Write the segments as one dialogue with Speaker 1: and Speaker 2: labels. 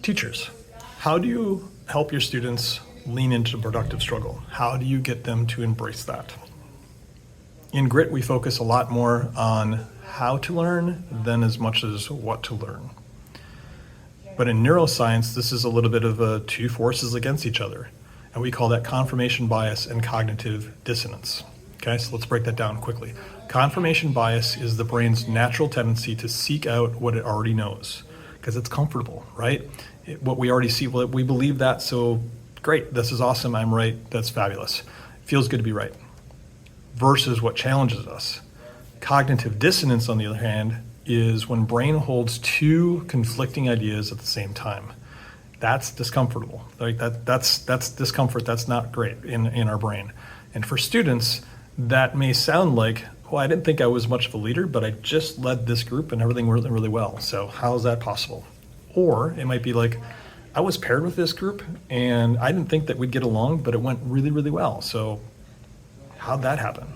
Speaker 1: Teachers, how do you help your students lean into productive struggle? How do you get them to embrace that? In Grit, we focus a lot more on how to learn than as much as what to learn. But in neuroscience, this is a little bit of two forces against each other. And we call that confirmation bias and cognitive dissonance. Okay, so let's break that down quickly. Confirmation bias is the brain's natural tendency to seek out what it already knows because it's comfortable, right? What we already see, well, we believe that, so great, this is awesome, I'm right, that's fabulous. Feels good to be right. Versus what challenges us. Cognitive dissonance, on the other hand, is when brain holds two conflicting ideas at the same time. That's discomfortable. Like that's discomfort. That's not great in our brain. And for students, that may sound like, well, I didn't think I was much of a leader, but I just led this group and everything went really well. So how is that possible? Or it might be like, I was paired with this group and I didn't think that we'd get along, but it went really well. So how'd that happen?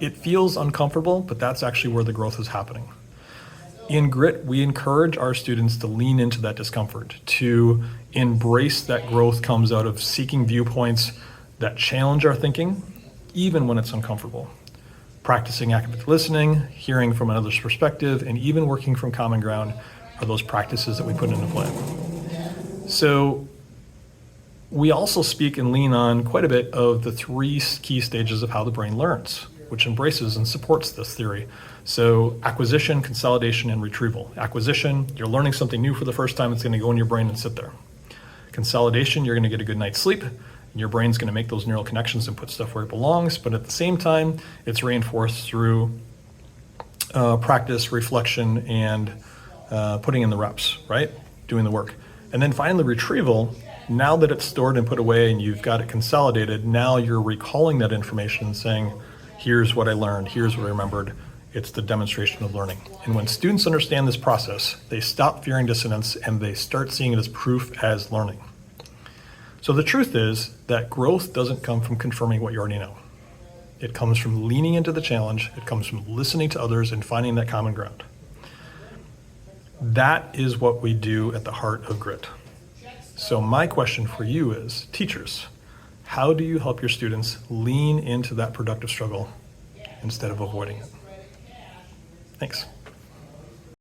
Speaker 1: It feels uncomfortable, but that's actually where the growth is happening. In Grit, we encourage our students to lean into that discomfort, to embrace that growth comes out of seeking viewpoints that challenge our thinking, even when it's uncomfortable. Practicing active listening, hearing from another's perspective, and even working from common ground are those practices that we put into play. So we also speak and lean on quite a bit of the three key stages of how the brain learns, which embraces and supports this theory. So acquisition, consolidation, and retrieval. Acquisition, you're learning something new for the first time, it's going to go in your brain and sit there. Consolidation, you're going to get a good night's sleep, and your brain's going to make those neural connections and put stuff where it belongs, but at the same time, it's reinforced through practice, reflection, and putting in the reps, right? Doing the work. And then finally, retrieval, now that it's stored and put away and you've got it consolidated, now you're recalling that information and saying, here's what I learned, here's what I remembered. It's the demonstration of learning. And when students understand this process, they stop fearing dissonance and they start seeing it as proof as learning. So the truth is that growth doesn't come from confirming what you already know. It comes from leaning into the challenge. It comes from listening to others and finding that common ground. That is what we do at the heart of Grit. So my question for you is, teachers, how do you help your students lean into that productive struggle instead of avoiding it? Thanks.